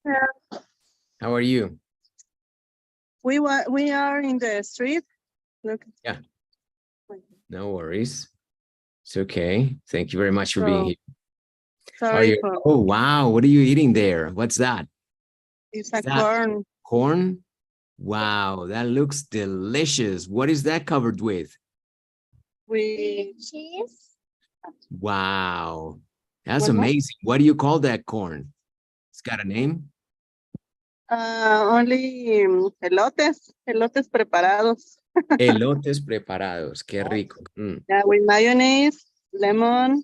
Yeah. How are you? We are in the street. Look. Yeah. No worries. It's okay. Thank you very much for being here. Are Sorry you? for Oh, wow. What are you eating there? What's that? it's Is a that corn. corn? Wow, that looks delicious. What is that covered with? We Cheese. Wow, that's What more? amazing. What do you call that corn? It's got a name? Only elotes preparados. Elotes preparados. Qué rico. Mm. Yeah, with mayonnaise, lemon,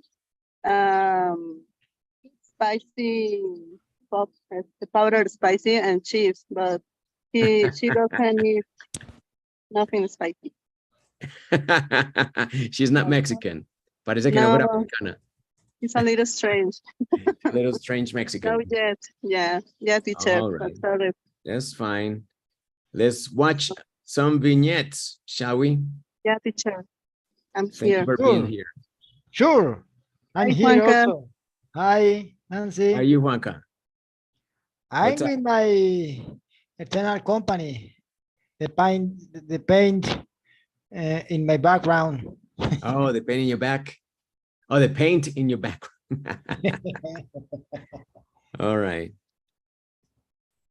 spicy, the powdered spicy and cheese, but she doesn't eat nothing spicy. She's not Mexican. Parece que no fuera No, mexicana. it's a little strange. A little strange Mexican. No, yet. Yeah, teacher. All right. Sorry. That's fine. Let's watch some vignettes, shall we? Yeah, teacher. I'm Thank you here. for being here. Sure. I'm Hi, here Juanca. also. Hi, Nancy. How are you, Juanca? I'm What's up? in my eternal company. The paint in my background. Oh, the paint in your back. Oh, the paint in your back. All right.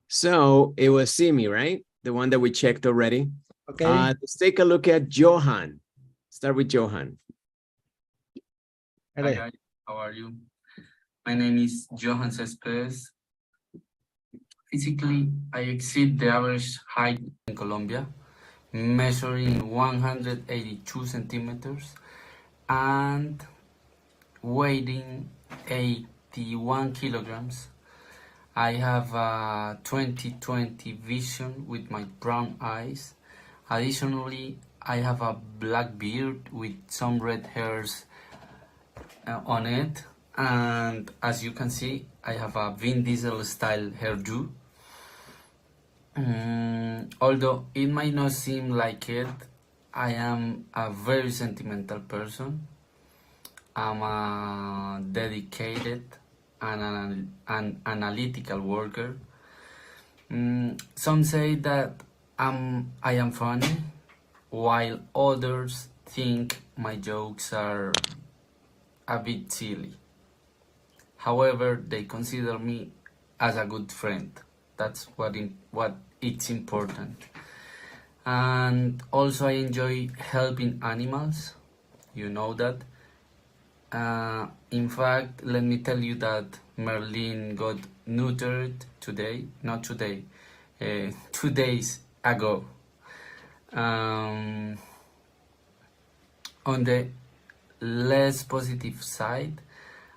So it was Simi, right? The one that we checked already. Okay. Let's take a look at Johan. Start with Johan. Hi guys, how are you? My name is Johan Cespedes. Physically, I exceed the average height in Colombia, measuring 182 centimeters and weighing 81 kilograms. I have a 20/20 vision with my brown eyes. Additionally, I have a black beard with some red hairs on it, and as you can see, I have a Vin Diesel style hairdo. Although it might not seem like it, I am a very sentimental person. I'm a dedicated and an analytical worker. Some say that I am funny, while others think my jokes are a bit silly. However, they consider me as a good friend. That's what it's important. And also I enjoy helping animals. You know that. In fact, let me tell you that Merlin got neutered today. Not today. 2 days ago. On the less positive side,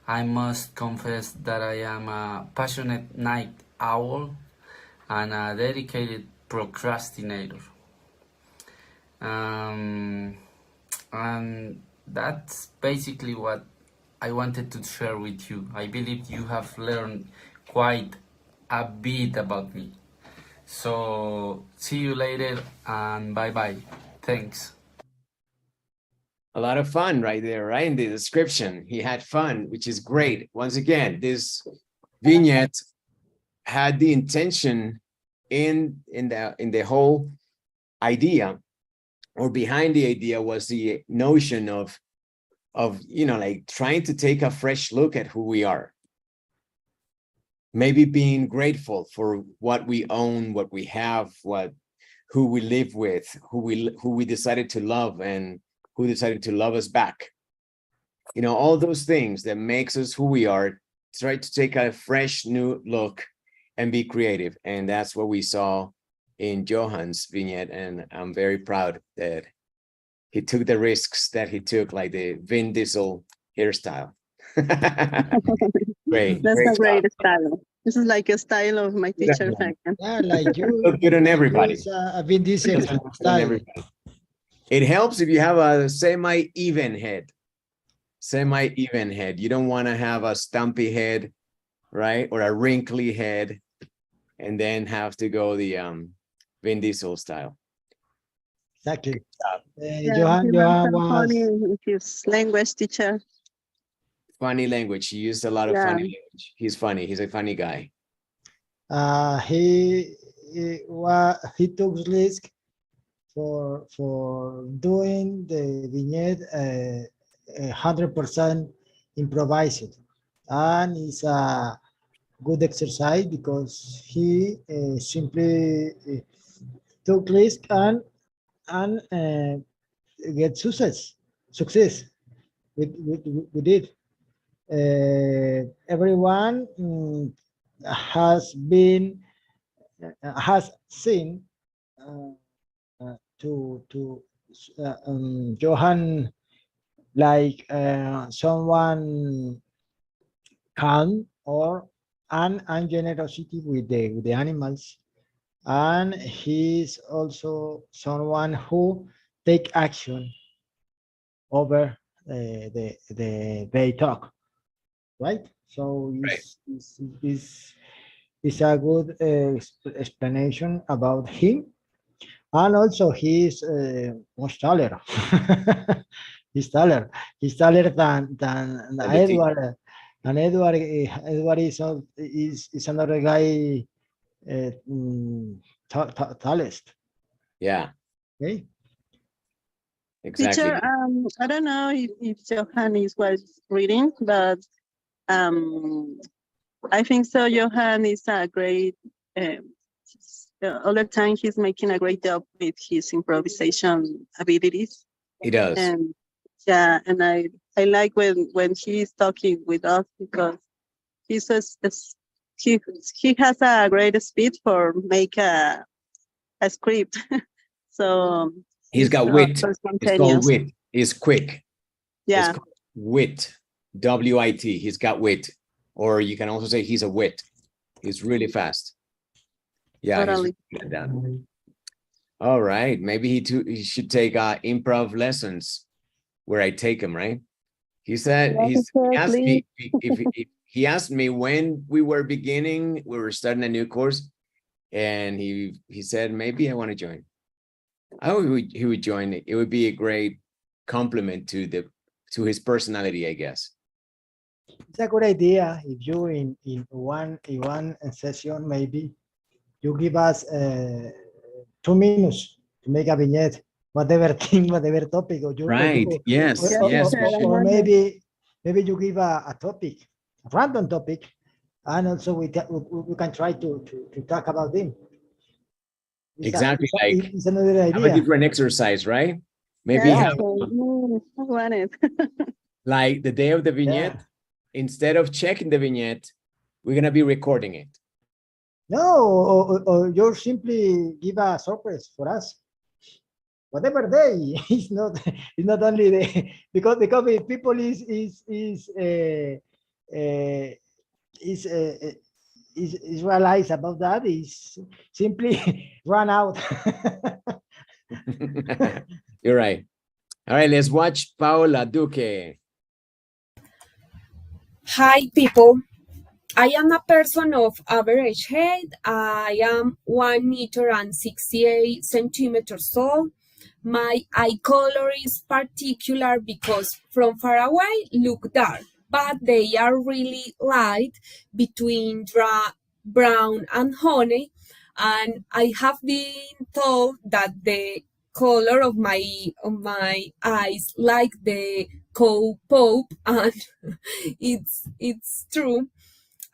I must confess that I am a passionate night owl and a dedicated procrastinator. And that's basically what I wanted to share with you. I believe you have learned quite a bit about me. So see you later and bye-bye. Thanks. A lot of fun right there, right? In the description, he had fun, which is great. Once again, this vignette had the intention in the whole idea, or behind the idea was the notion of like trying to take a fresh look at who we are. Maybe being grateful for what we own, what we have, who we live with, who we decided to love, and who decided to love us back. All those things that makes us who we are. Try to take a fresh new look and be creative. And that's what we saw in Johan's vignette. And I'm very proud that he took the risks that he took, like the Vin Diesel hairstyle. Great. That's great a great job. style. This is like a style of my teacher. Yeah, like you. Look good on everybody. A Vin Diesel Look good on style. everybody. It helps if you have a semi-even head. Semi-even head. You don't want to have a stumpy head, right? Or a wrinkly head, and then have to go the Vin Diesel style. Exactly. Yeah, Johan he was so was funny with his language teacher. Funny language. He used a lot of funny language. He's funny. He's a funny guy. He took risk for doing the vignette 100% improvised, and it's a good exercise because he simply took risk and get success with it. Everyone has seen to Johan like someone calm or and generosity with the animals, and he's also someone who take action over they talk, right? So it's a good explanation about him, and also he's much taller. He's taller. He's taller than Edward. And Edward is another guy tallest. Yeah, Okay. exactly. Teacher, I don't know if Johan was reading, but I think so. Johan is a great, all the time he's making a great job with his improvisation abilities. He does. And yeah, and I like when he's talking with us because he has a great speed for make a script. So He's got so wit. It's called spontaneous. wit. He's quick. Yeah. It's called wit. W-I-T. He's got wit. Or you can also say he's a wit. He's really fast. Yeah, Totally. he's really good at that. All right. Maybe he should take improv lessons where I take him, right? He said he asked me if he asked me when we were starting a new course, and he said maybe I want to join. He would join it. It would be a great compliment to his personality, I guess. It's a good idea if you in one session maybe you give us 2 minutes to make a vignette, whatever thing, whatever topic, or you Right. Yes. Yes. or maybe you give a topic, a random topic, and also we can try to talk about them. Exactly. It's another Have a idea. different exercise, right? Maybe Yeah, have I want it. like the day of the vignette. Yeah. Instead of checking the vignette, we're gonna be recording it. No, or you simply give a surprise for us. Whatever day, it's not only the because people is realize about that is simply run out. You're right. All right, let's watch Paola Duque. Hi, people. I am a person of average height. I am 1 meter and 68 centimeters tall. My eye color is particular because from far away look dark, but they are really light between brown and honey. And I have been told that the color of my eyes like the cow pope, and it's true.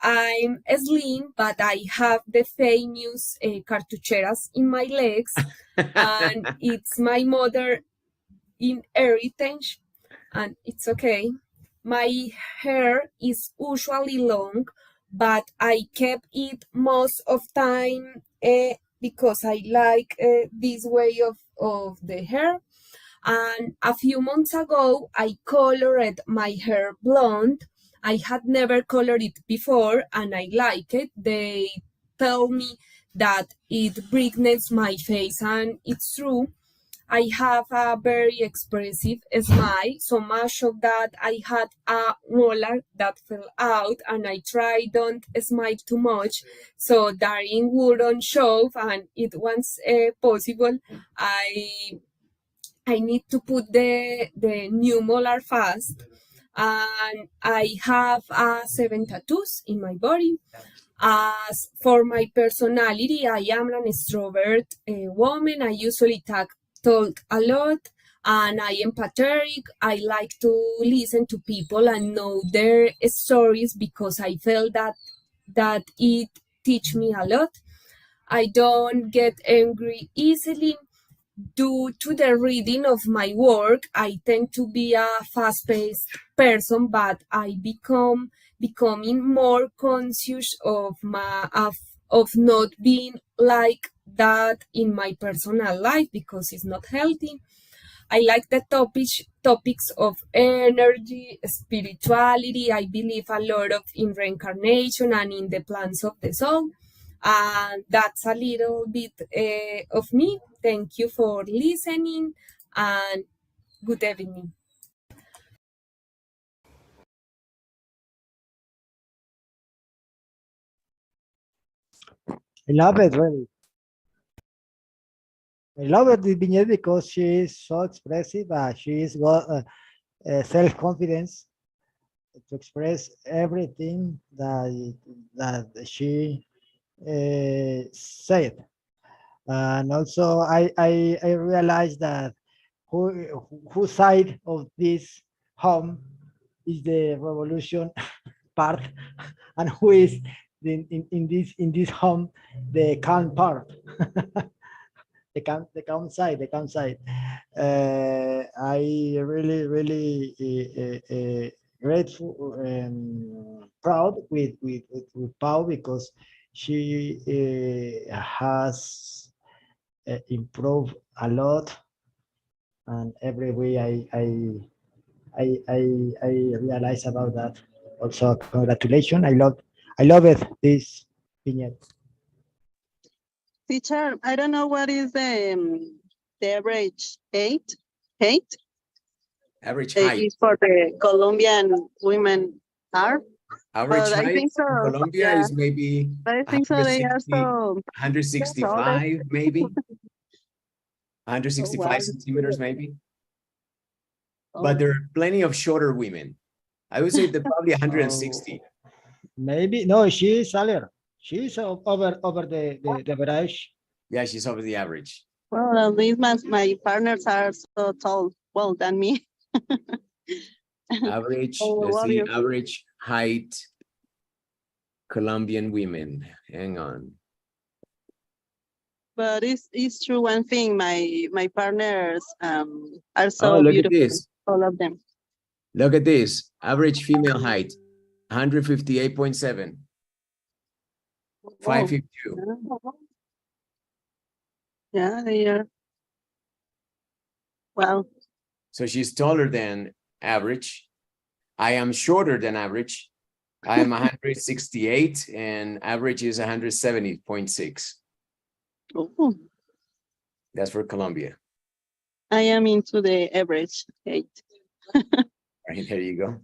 I'm slim, but I have the famous cartucheras in my legs, and it's my mother in heritage, and it's okay. My hair is usually long, but I kept it most of time because I like this way of the hair. And a few months ago, I colored my hair blonde. I had never colored it before, and I like it. They tell me that it brightens my face, and it's true. I have a very expressive smile, so much of that I had a molar that fell out, and I tried don't smile too much so that it wouldn't show, and it was possible. I need to put the new molar fast, and I have 7 tattoos in my body, As for my personality, I am an extrovert woman. I usually talk a lot, and I am empathetic. I like to listen to people and know their stories because I felt that it teach me a lot. I don't get angry easily. Due to the reading of my work, I tend to be a fast-paced person, but I becoming more conscious of not being like that in my personal life because it's not healthy. I like the topics of energy, spirituality. I believe a lot in reincarnation and in the plans of the soul. And that's a little bit of me. Thank you for listening and good evening. I love it, really. I love it, Vignette, because she is so expressive. She is got self-confidence to express everything that she said. And also, I realized that whose side of this home is the revolution part, and who is in this home the calm part. The calm side. I really grateful and proud with Pau because she has improved a lot, and every way I realize about that. Also, congratulations! I love it. This vignette. Teacher, I don't know what is the average height. Average height. Is for the Colombian women are. Average But I height think so. in Colombia Yeah. is maybe But I think so. They are 160, so 165, maybe 165 wow. centimeters, maybe. Oh. But there are plenty of shorter women. I would say they're probably 160. Maybe no, she is taller. She is over the average. Yeah, she's over the average. Well, at least my partners are so tall, well, than me. Average, Oh, let's what see, is- average height Colombian women. Hang on. But it's true one thing. My partners are so Oh, look beautiful. at this. All of them. Look at this. Average female height, 158.7. 552. Yeah, they are. Wow. So she's taller than average. I am shorter than average. I am 168 and average is 170.6. Oh, That's for Colombia. I am into the average height. Right, there you go.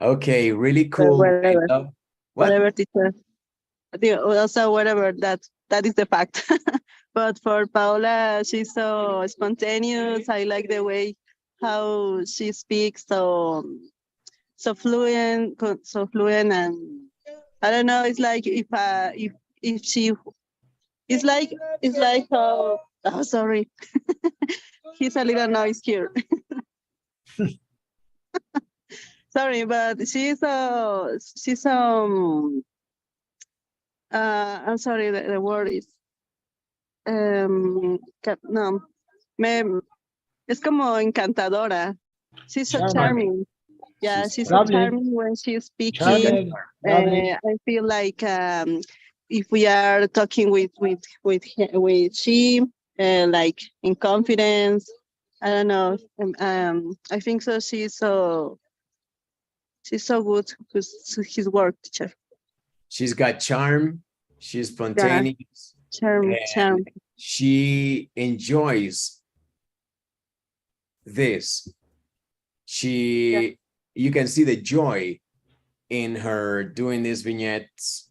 Okay, really cool. Whatever. What? Whatever, teacher. Also, whatever, that is the fact. But for Paula, she's so spontaneous. I like the way how she speaks, so fluent, and I don't know. It's like if she, it's like oh sorry, he's a little noise here. Sorry, but she's I'm sorry, the word is no, es como encantadora. She's so charming. Yeah, she's so charming when she's speaking. I feel like if we are talking with she, like in confidence. I don't know. I think so. She's so good with his work, teacher. She's got charm. She's spontaneous. Yeah. Charm. She enjoys this. You can see the joy in her doing these vignettes,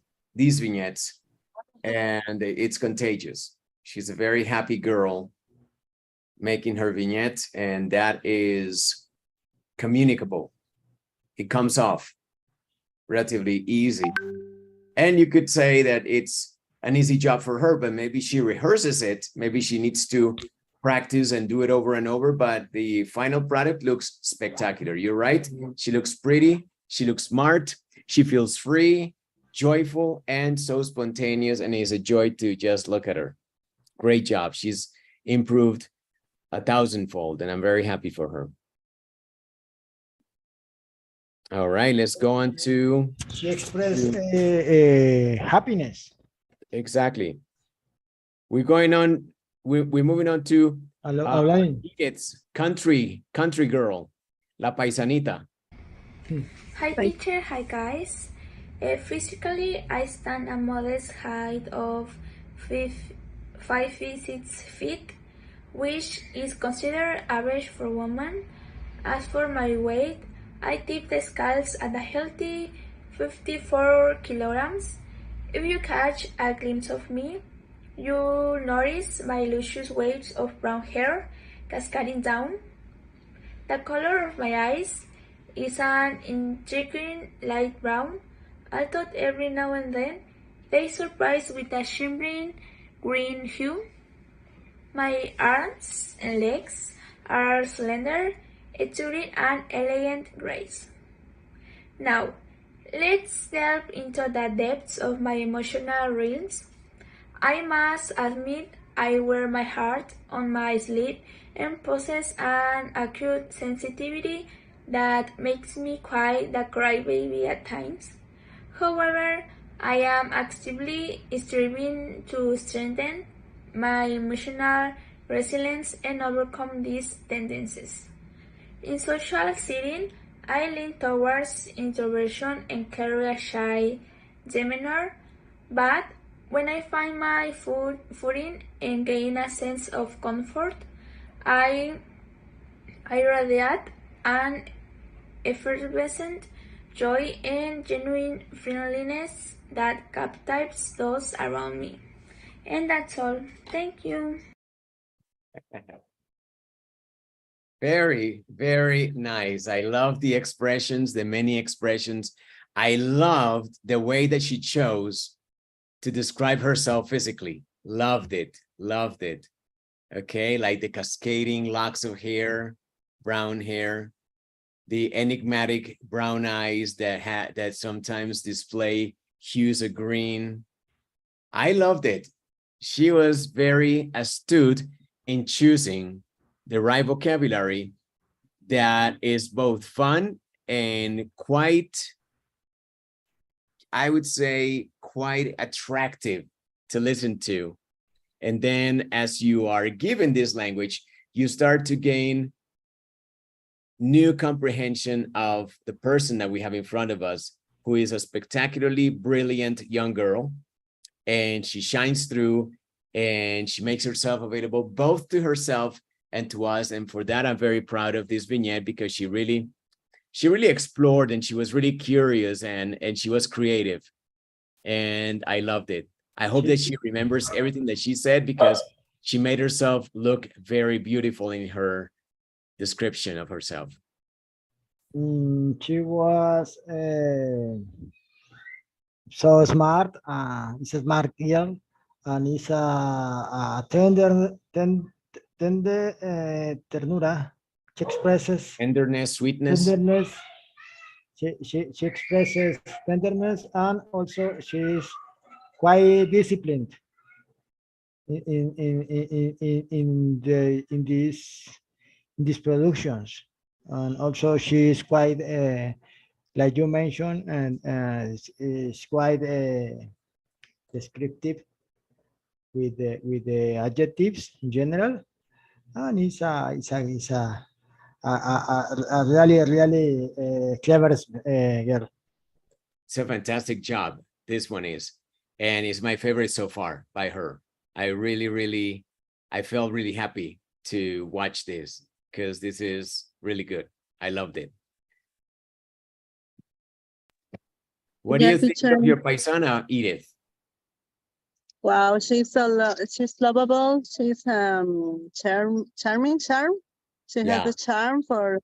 and it's contagious. She's a very happy girl making her vignette, and that is communicable. It comes off relatively easy. And you could say that it's an easy job for her, but maybe she rehearses it. Maybe she needs to practice and do it over and over, but the final product looks spectacular. You're right. She looks pretty. She looks smart. She feels free, joyful, and so spontaneous, and it's a joy to just look at her. Great job. She's improved 1,000-fold, and I'm very happy for her. All right, let's go on to... She expressed happiness. Exactly. We're going on, we're moving on to it's country girl, La Paisanita. Hi teacher, hi guys. Physically, I stand a modest height of 5 feet 6 feet, which is considered average for women. As for my weight, I tip the scales at a healthy 54 kilograms. If you catch a glimpse of me, you'll notice my luscious waves of brown hair cascading down. The color of my eyes is an intriguing light brown, although every now and then they surprise with a shimmering green hue. My arms and legs are slender, exuding an elegant grace. Now, let's delve into the depths of my emotional realms. I must admit I wear my heart on my sleeve and possess an acute sensitivity that makes me quite the crybaby at times. However, I am actively striving to strengthen my emotional resilience and overcome these tendencies. In social setting, I lean towards introversion and carry a shy demeanor, but when I find my footing and gain a sense of comfort, I radiate an effervescent joy and genuine friendliness that captivates those around me. And that's all. Thank you. Very, very nice. I love the expressions, the many expressions. I loved the way that she chose to describe herself physically. Loved it, loved it. Okay, like the cascading locks of hair, brown hair, the enigmatic brown eyes that sometimes display hues of green. I loved it. She was very astute in choosing the right vocabulary that is both fun and quite, I would say, quite attractive to listen to. And then as you are given this language, you start to gain new comprehension of the person that we have in front of us, who is a spectacularly brilliant young girl. And she shines through and she makes herself available both to herself and to us. And for that, I'm very proud of this vignette because she really explored and she was really curious and she was creative. And I loved it. I hope that she remembers everything that she said because she made herself look very beautiful in her description of herself. She was so smart, is a smart girl, and is a ternura. She expresses tenderness, sweetness. Tenderness. She expresses tenderness, and also she is quite disciplined in these productions, and also she is quite like you mentioned, and is quite descriptive with the adjectives in general, and it's a really clever girl. It's a fantastic job. This one is, and it's my favorite so far by her. I felt really happy to watch this because this is really good. I loved it. What do you think of your paisana, Edith? Wow, she's lovable. She's charming. She has the charm for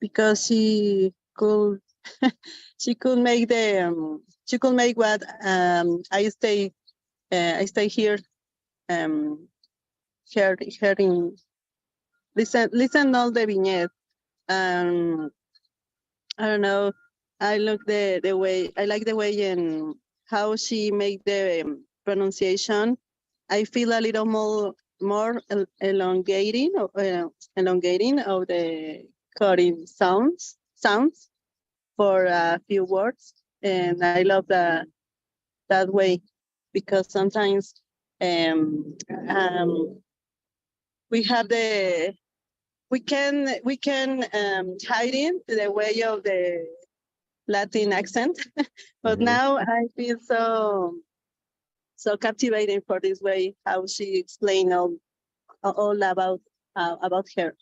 because she could make the she could make what I stay here, hearing, listen all the vignettes. I don't know. I like the way in how she make the pronunciation. I feel a little more elongating of the cutting sounds for a few words, and I love that way, because sometimes we have we can hide in the way of the Latin accent, but now I feel so captivating for this way, how she explained all about her.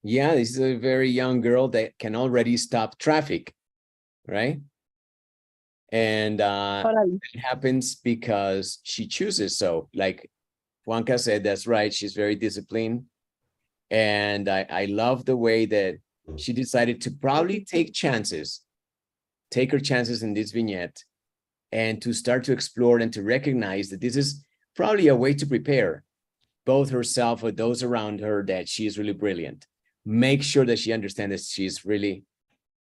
Yeah, this is a very young girl that can already stop traffic, right? And it happens because she chooses. So like Juanca said, that's right, she's very disciplined. And I love the way that she decided to probably take her chances in this vignette, and to start to explore and to recognize that this is probably a way to prepare both herself or those around her that she is really brilliant. Make sure that she understands that she's really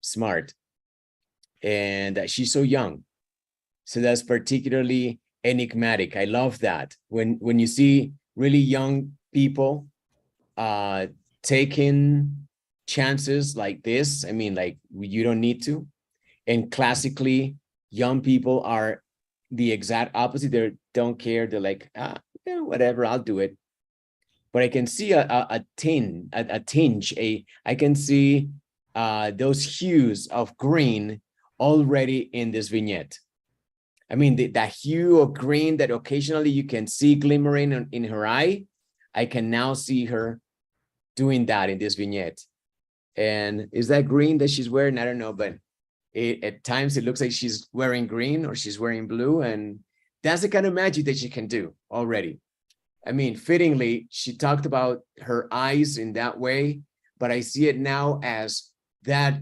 smart and that she's so young. So that's particularly enigmatic. I love that. When you see really young people taking chances like this, I mean, like, you don't need to. And classically, young people are the exact opposite. They don't care. They're like, yeah, whatever, I'll do it. But I can see a tinge. I can see those hues of green already in this vignette. I mean, that hue of green that occasionally you can see glimmering in her eye, I can now see her doing that in this vignette. And is that green that she's wearing? I don't know, but at times it looks like she's wearing green or she's wearing blue, and that's the kind of magic that she can do already. I mean, fittingly, she talked about her eyes in that way, but I see it now as that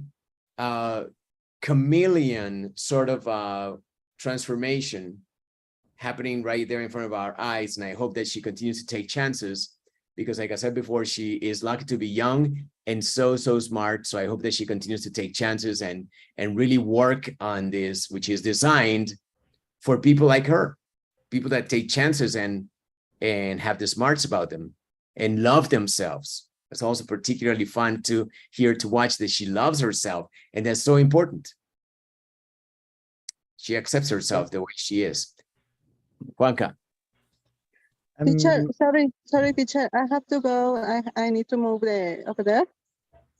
chameleon sort of transformation happening right there in front of our eyes. And I hope that she continues to take chances, because like I said before, she is lucky to be young and so smart. So I hope that she continues to take chances and really work on this, which is designed for people like her, people that take chances and have the smarts about them and love themselves. It's also particularly fun to watch that she loves herself, and that's so important. She accepts herself the way she is. Juanca. Teacher, sorry, teacher. I have to go. I need to move over there.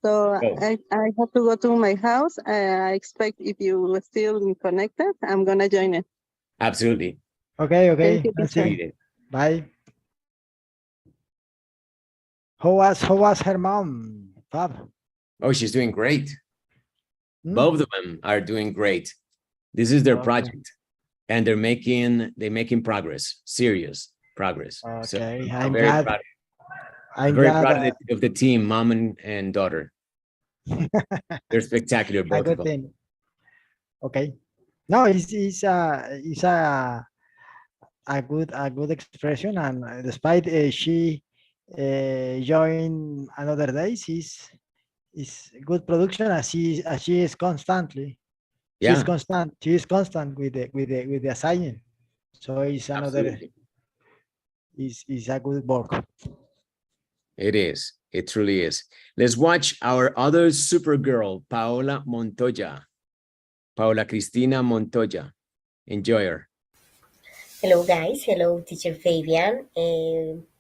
So I have to go to my house. I expect if you are still connected, I'm gonna join it. Absolutely. Okay. Thank you, That's teacher. it. Bye. How was her mom, Fab? Oh, she's doing great. Both of them are doing great. This is their project, and they're making progress, serious progress. Okay, So I'm very glad. proud. I'm very glad, proud of the team, mom and daughter. They're spectacular, both a of good them. thing. Okay. No, it's a good expression, and despite she join another days, is good production as she is constantly. Yeah. She is constant with the assignment. So it's another. Absolutely. Is a good work. It is. It truly is. Let's watch our other super girl, Paola Montoya. Paola Cristina Montoya. Enjoy her. Hello guys, hello teacher Fabian.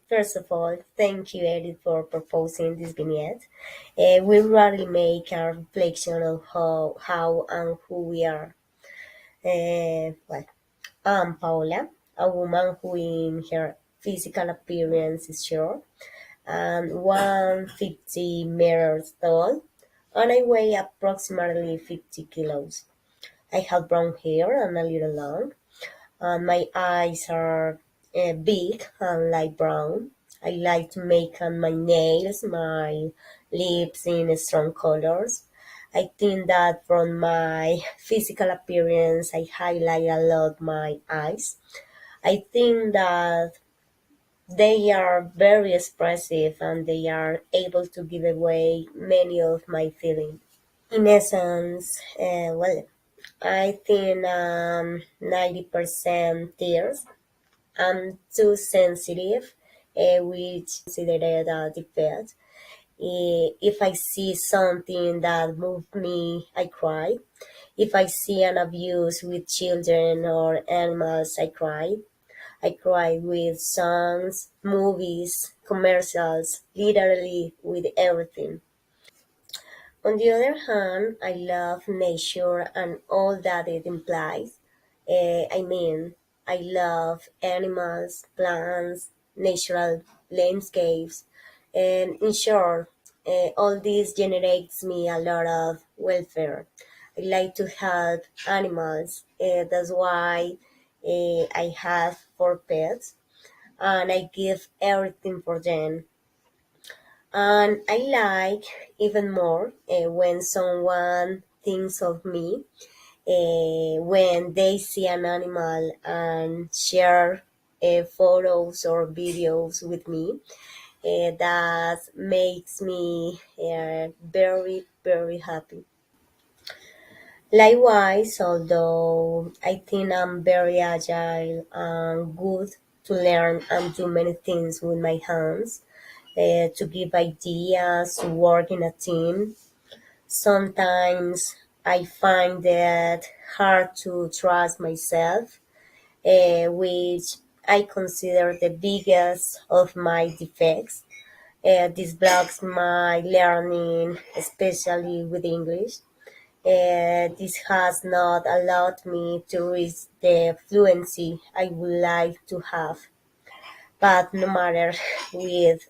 First of all, thank you Edith for proposing this vignette. We rarely make a reflection on how and who we are. Well, I'm Paola, a woman who in her physical appearance is short and 150 meters tall, and I weigh approximately 50 kilos. I have brown hair and a little long. My eyes are big and light brown. I like to make my nails, my lips in strong colors. I think that from my physical appearance, I highlight a lot my eyes. I think that they are very expressive and they are able to give away many of my feelings. In essence, well, I think 90% tears. I'm too sensitive, which considered a defect. If I see something that moves me, I cry. If I see an abuse with children or animals, I cry. I cry with songs, movies, commercials, literally with everything. On the other hand, I love nature and all that it implies. I mean, I love animals, plants, natural landscapes, and in short, all this generates me a lot of welfare. I like to help animals. That's why I have 4 pets, and I give everything for them. And I like even more when someone thinks of me, when they see an animal and share photos or videos with me. That makes me very, very happy. Likewise, although I think I'm very agile and good to learn and do many things with my hands, to give ideas, to work in a team. Sometimes I find it hard to trust myself, which I consider the biggest of my defects. This blocks my learning, especially with English. This has not allowed me to reach the fluency I would like to have. But no matter, with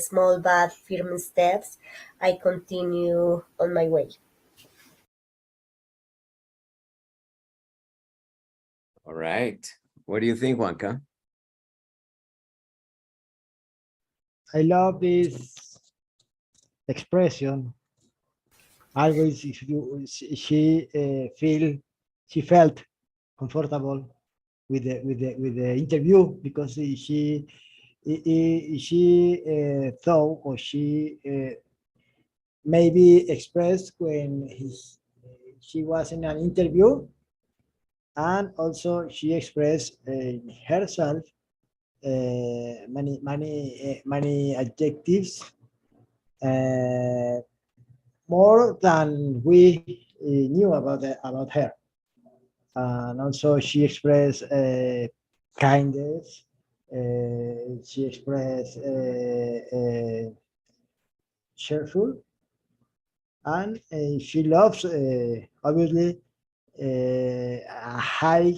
small but firm steps, I continue on my way. All right. What do you think, Juanca? I love this expression. Always, if you she felt comfortable with the interview because she thought, or she maybe expressed when she was in an interview, and also she expressed herself many adjectives, more than we knew about her. And also she expressed kindness. She expressed cheerful, and she loves obviously a high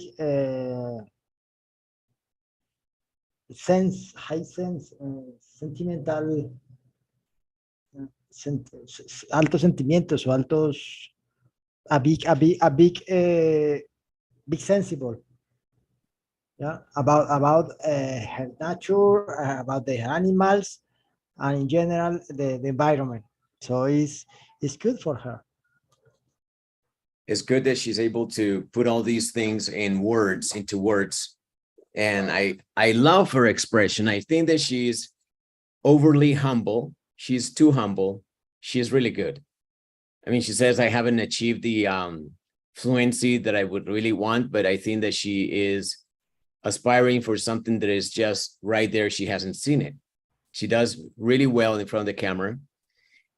sense, sentimental, altos sentimientos, o altos, a big sensible, yeah, about her nature, about the animals, and in general the environment. So it's good for her. It's good that she's able to put all these things into words. And I love her expression. I think that she's overly humble. She's too humble. She's really good. I mean, she says, I haven't achieved the fluency that I would really want, but I think that she is aspiring for something that is just right there. She hasn't seen it. She does really well in front of the camera,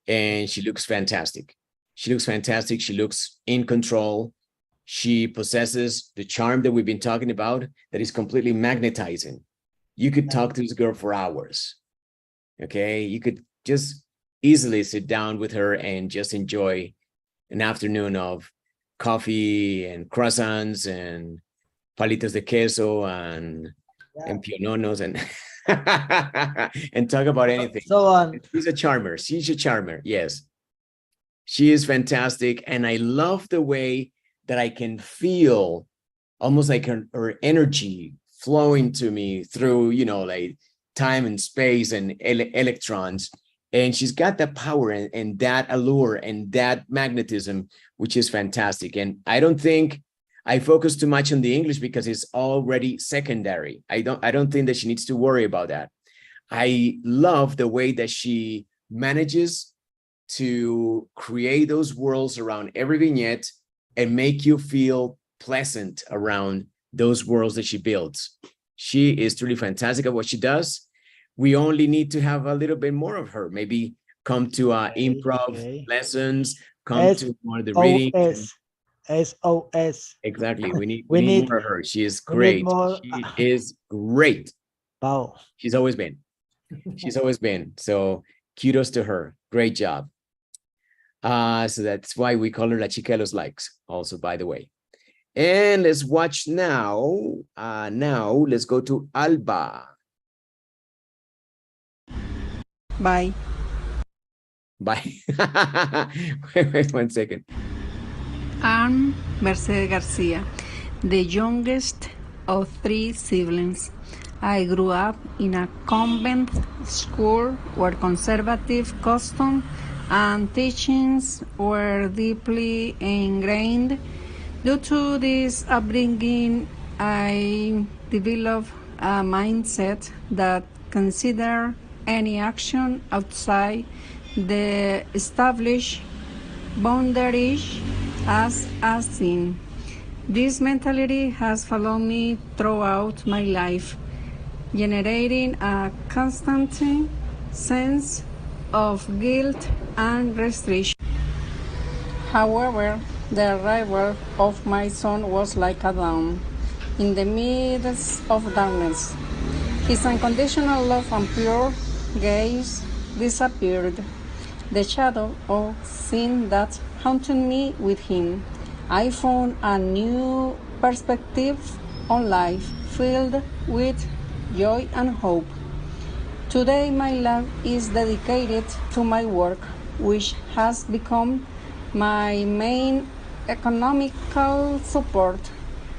and she looks fantastic. She looks fantastic. She looks in control. She possesses the charm that we've been talking about that is completely magnetizing. You could talk to this girl for hours. Okay, you could just easily sit down with her and just enjoy an afternoon of coffee and croissants and palitos de queso and piononos and and talk about anything. So she's a charmer. She's a charmer. Yes, she is fantastic, and I love the way that I can feel almost like her energy flowing to me through, like time and space and electrons. And she's got that power and that allure and that magnetism, which is fantastic. And I don't think I focus too much on the English because it's already secondary. I don't think that she needs to worry about that. I love the way that she manages to create those worlds around every vignette and make you feel pleasant around those worlds that she builds. She is truly fantastic at what she does. We only need to have a little bit more of her. Maybe come to improv lessons, come to more of the reading. SOS. Exactly. We need more of her. She is great. She is great. Wow. She's always been. She's always been. So kudos to her. Great job. So that's why we call her La Chica de los Likes, also, by the way. And let's watch now. Now let's go to Alba. Bye. Bye. wait 1 second. I'm Mercedes Garcia, the youngest of 3 siblings. I grew up in a convent school where conservative customs and teachings were deeply ingrained. Due to this upbringing, I developed a mindset that considered any action outside the established boundaries as a sin. This mentality has followed me throughout my life, generating a constant sense of guilt and restriction. However, the arrival of my son was like a dawn in the midst of darkness. His unconditional love and pure gaze disappeared. The shadow of sin that haunted me with him. I found a new perspective on life, filled with joy and hope. Today, my life is dedicated to my work, which has become my main economical support.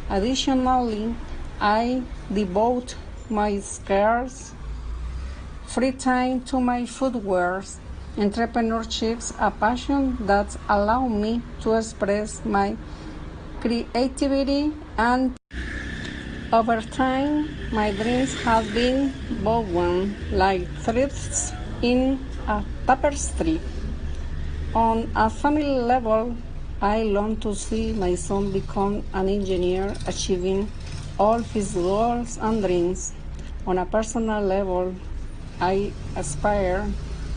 Additionally, I devote my scarce free time to my footwear. Entrepreneurship, a passion that allows me to express my creativity, and over time, my dreams have been woven like threads in a tapestry. On a family level, I long to see my son become an engineer, achieving all his goals and dreams. On a personal level, I aspire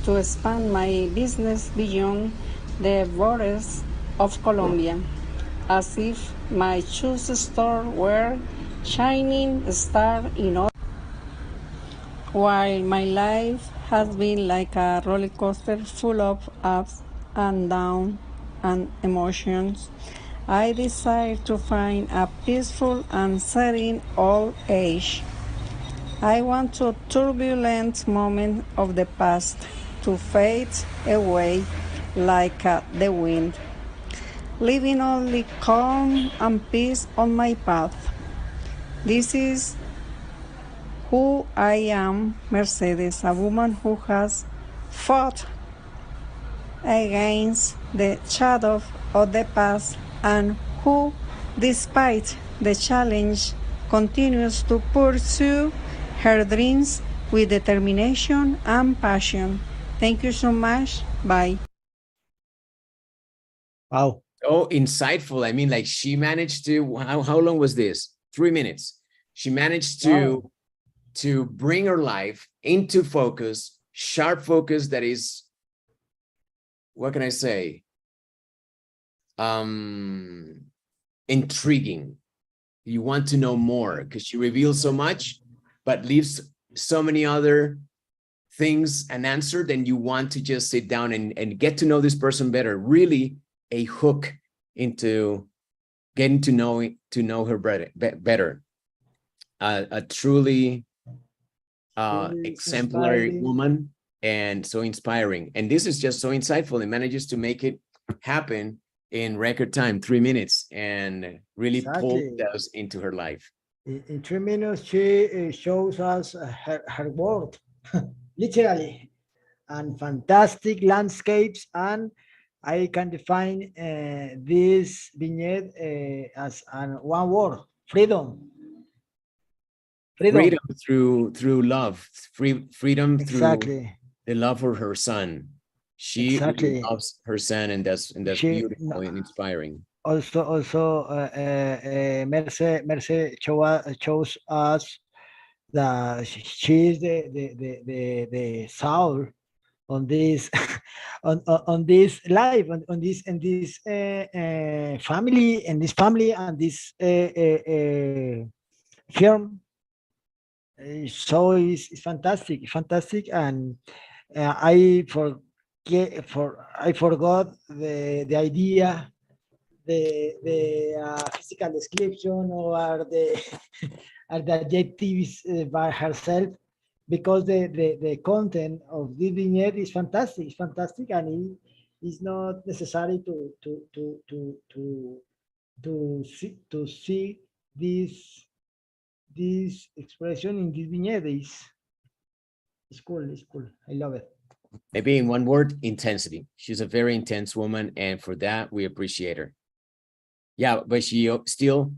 to expand my business beyond the borders of Colombia, as if my shoes store were shining star in all. While my life has been like a roller coaster full of ups and downs and emotions, I desire to find a peaceful and serene old age. I want to turbulent moments of the past to fade away like the wind, leaving only calm and peace on my path. This is who I am, Mercedes, a woman who has fought against the shadow of the past and who, despite the challenge, continues to pursue her dreams with determination and passion. Thank you so much. Bye. Wow. Oh, insightful. I mean, like she managed to, how long was this? 3 minutes. She managed to bring her life into focus, sharp focus that is, what can I say? Intriguing. You want to know more because she reveals so much, but leaves so many other things unanswered, and you want to just sit down and get to know this person better. Really a hook into getting to know her better. A truly exemplary woman, and so inspiring. And this is just so insightful. It manages to make it happen in record time, 3 minutes, and really pull us into her life. In 3 minutes, she shows us her world, literally. and fantastic landscapes, and I can define this vignette as one word: freedom. Freedom through love, freedom through Exactly. the love for her son. She really Exactly. loves her son, and that's beautiful and inspiring. Also, Merce shows us that she is the soul on this on this life, on this family, and this family, and this firm. So it's fantastic, and I forgot the idea, the physical description, or the or the adjectives by herself, because the content of this vignette is fantastic. It's fantastic, and it's not necessary to see this expression in this vignette. It's cool. It's cool. I love it. Maybe in one word: intensity. She's a very intense woman, and for that we appreciate her. Yeah, but she still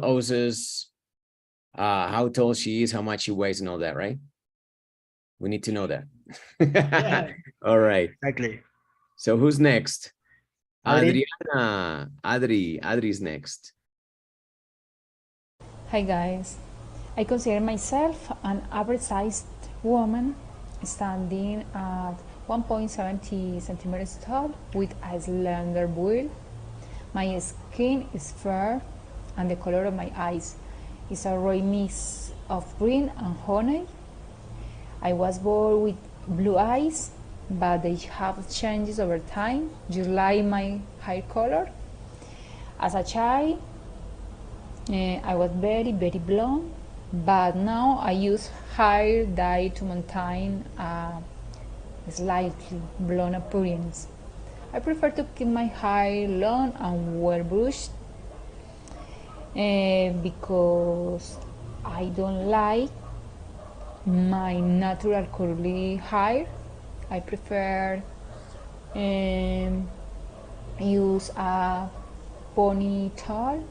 owes us how tall she is, how much she weighs, and all that, right? We need to know that. Yeah. All right. Exactly. So who's next? Adri? Adriana. Adri's next. Hi guys, I consider myself an average-sized woman standing at 1.70 centimeters tall with a slender build. My skin is fair and the color of my eyes is a rare mix of green and honey. I was born with blue eyes, but they have changed over time, just like my hair color. As a child, I was very blonde, but now I use hair dye to maintain a slightly blonde appearance. I prefer to keep my hair long and well brushed because I don't like my natural curly hair. I prefer use a ponytail.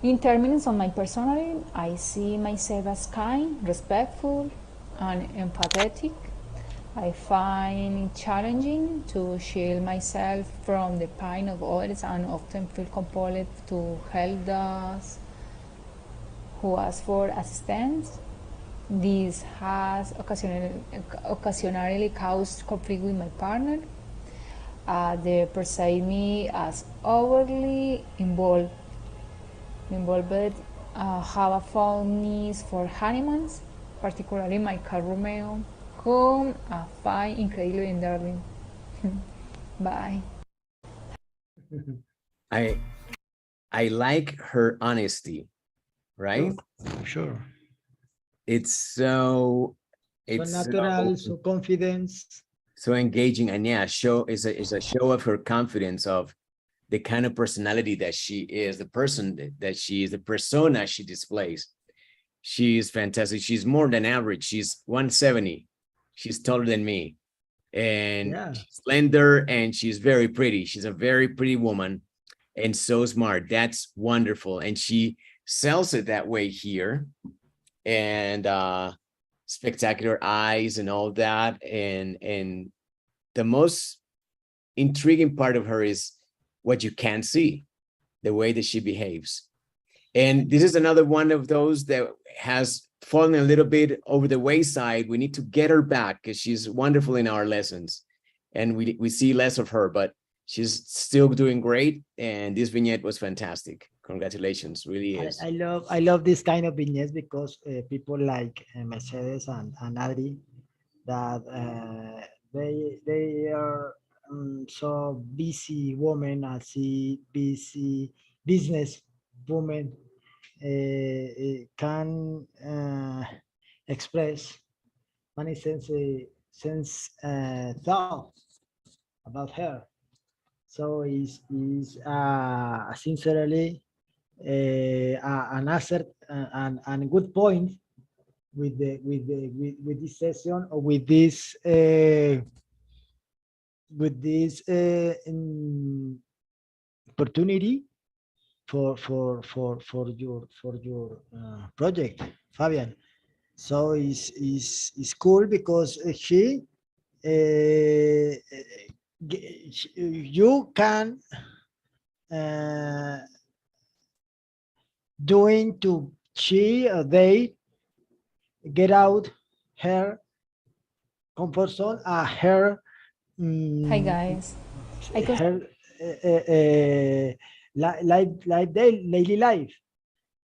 In terms of my personality, I see myself as kind, respectful, and empathetic. I find it challenging to shield myself from the pain of others and often feel compelled to help those who ask for assistance. This has occasionally caused conflict with my partner. They perceive me as overly involved, have a fondness for animals, particularly my cat Romeo, whom I find incredibly endearing. Bye. I like her honesty, right? Sure. It's so natural, so confidence, so engaging, and yeah, is a show of her confidence, of the kind of personality that she is, the person that she is, the persona she displays. She is fantastic. She's more than average. She's 170. She's taller than me, and she's slender, and she's very pretty. She's a very pretty woman, and so smart. That's wonderful, and she sells it that way here, and spectacular eyes and all that, and the most intriguing part of her is what you can't see, the way that she behaves. And this is another one of those that has fallen a little bit over the wayside. We need to get her back because she's wonderful in our lessons, and we see less of her, but she's still doing great. And this vignette was fantastic. Congratulations, really is. I love this kind of vignettes because people like Mercedes and Adri, that they are so busy women, I see busy business women can express many thought about her. So is sincerely an asset and good point with this session, or with this opportunity for your project, Fabian. So it's cool because you can they get out her comfort zone, her Hi guys. her daily life,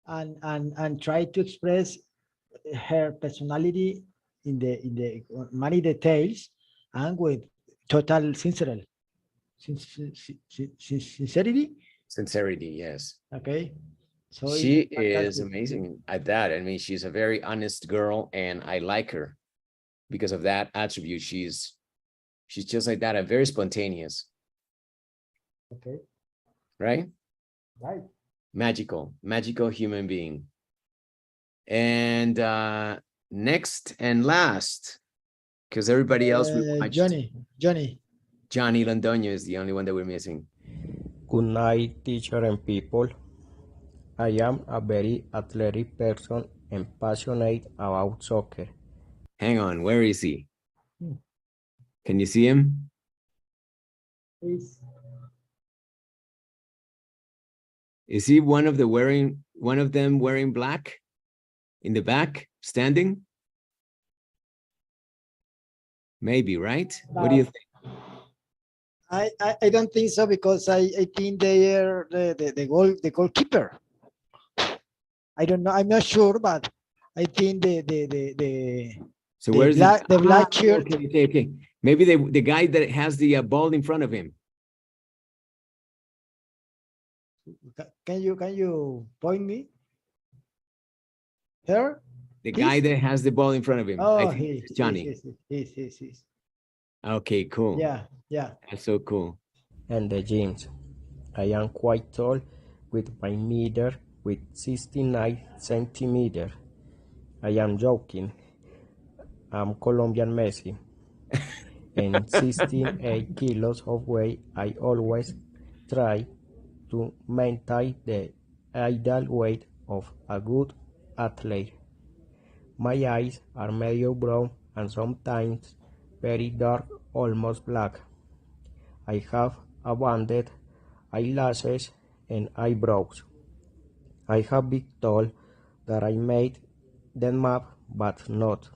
and try to express her personality in the many details, and with total sincerity. Sincerity, yes. Okay. So she is amazing at that. I mean, she's a very honest girl, and I like her because of that attribute. She's just like that, and very spontaneous. Okay. Right? Right. Magical human being. And next and last, because everybody else we watched. Johnny Londoño is the only one that we're missing. Good night, teacher and people. I am a very athletic person and passionate about soccer. Hang on, where is he? Can you see him? Please. Is he one of them wearing black in the back, standing? Maybe, right? What do you think? I don't think so, because I think they are the goalkeeper. I don't know. I'm not sure, but I think so where's the black shirt. Okay. Maybe the guy that has the ball in front of him. Can you point me? Here? The guy that has the ball in front of him. Oh, I think it's Johnny. He's. Okay, cool. Yeah. That's so cool. And the jeans. I am quite tall, with my meter with 69 centimeters. I am joking. I'm Colombian Messi. And 68 kilos of weight. I always try to maintain the ideal weight of a good athlete. My eyes are medium brown and sometimes very dark, almost black. I have abundant eyelashes and eyebrows. I have been told that I made them up, but not.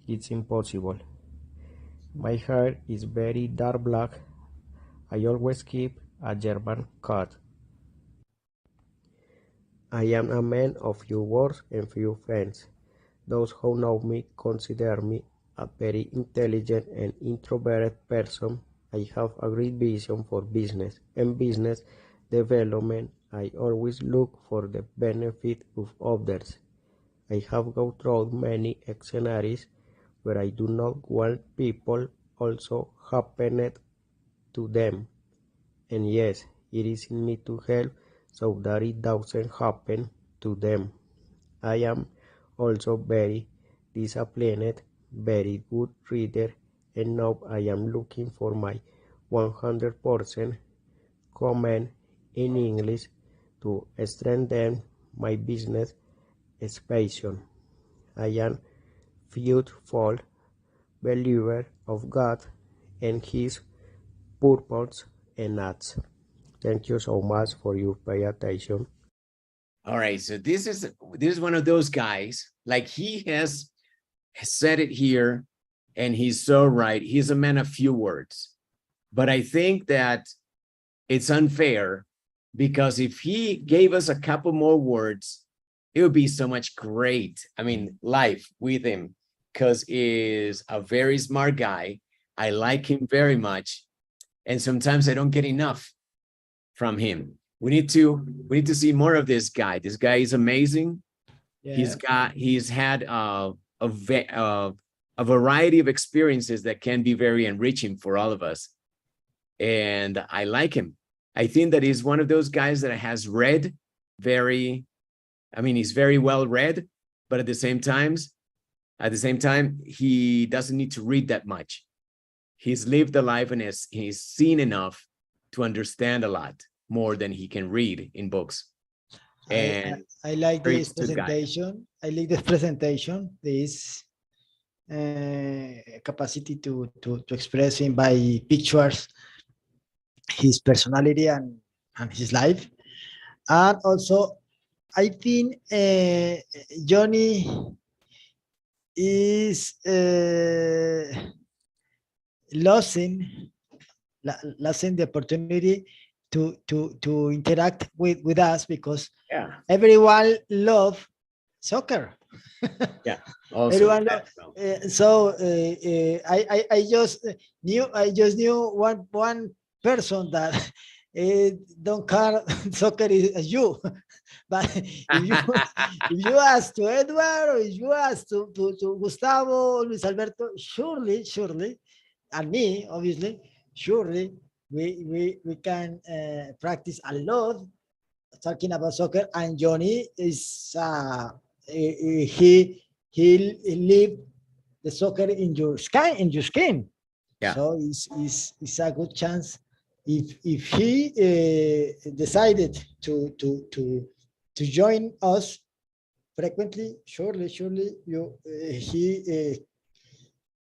It's impossible. My hair is very dark black. I always keep a German cut. I am a man of few words and few friends. Those who know me consider me a very intelligent and introverted person. I have a great vision for business and business development. I always look for the benefit of others. I have gone through many scenarios where I do not want people also happened to them. And yes, it is in me to help so that it doesn't happen to them. I am also very disciplined, very good reader, and now I am looking for my 100% comment in English to strengthen my business expansion. I am faithful believer of God and His purpose and acts. Thank you so much for your pay attention. All right, so this is one of those guys, like he has said it here, and he's so right. He's a man of few words. But I think that it's unfair, because if he gave us a couple more words, it would be so much great. I mean, life with him, because he's a very smart guy. I like him very much. And sometimes I don't get enough from him. We need to see more of this guy. This guy is amazing. Yeah. He's had a variety of experiences that can be very enriching for all of us. And I like him. I think that he's one of those guys that has read he's very well read, but at the same time, he doesn't need to read that much. He's lived a life and he's seen enough to understand a lot more than he can read in books. And I like very this astute guy. presentation. I like this presentation. This capacity to expressing by pictures his personality and his life. And also, I think Johnny is losing the opportunity to interact with us, because everyone love soccer. Yeah. Also, Everyone I just knew one person that don't care soccer is you. But if you ask to Edward, or if you ask to Gustavo, Luis Alberto, surely, and me, obviously, surely we can practice a lot talking about soccer. And Johnny is he live the soccer in your skin. Yeah. So it's a good chance if he decided to join us frequently. Surely he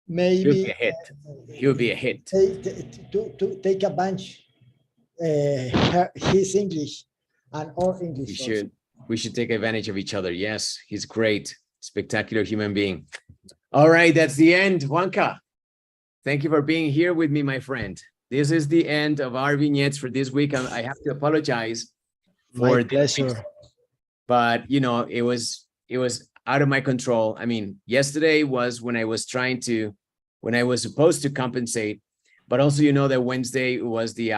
maybe He'll be a hit. To take advantage his English and our English. We should take advantage of each other. Yes, he's great, spectacular human being. All right, that's the end. Juanca, thank you for being here with me, my friend. This is the end of our vignettes for this week. I have to apologize for this, but you know, it was out of my control. I mean, yesterday was when I was supposed to compensate, but also, you know, that Wednesday was the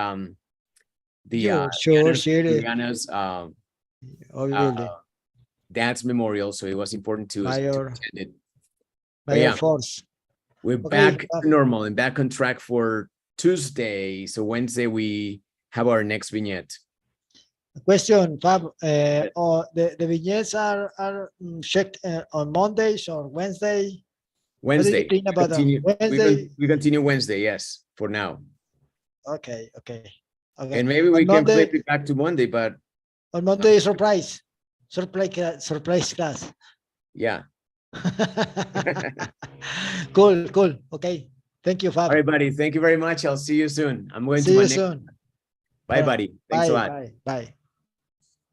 dance memorial, so it was important to attend it. We're back to normal and back on track for Tuesday. So Wednesday we have our next vignette. Question, Fab. The vignettes are checked on Mondays or Wednesday? Wednesday. Wednesday? We continue Wednesday, yes, for now. Okay. And maybe we can flip it back to Monday, but on Monday, surprise class. Yeah. Cool. Okay. Thank you, Fab. All right, buddy. Thank you very much. I'll see you soon. I'm going see to my you next. Soon. Bye, buddy. Thanks a lot. Bye.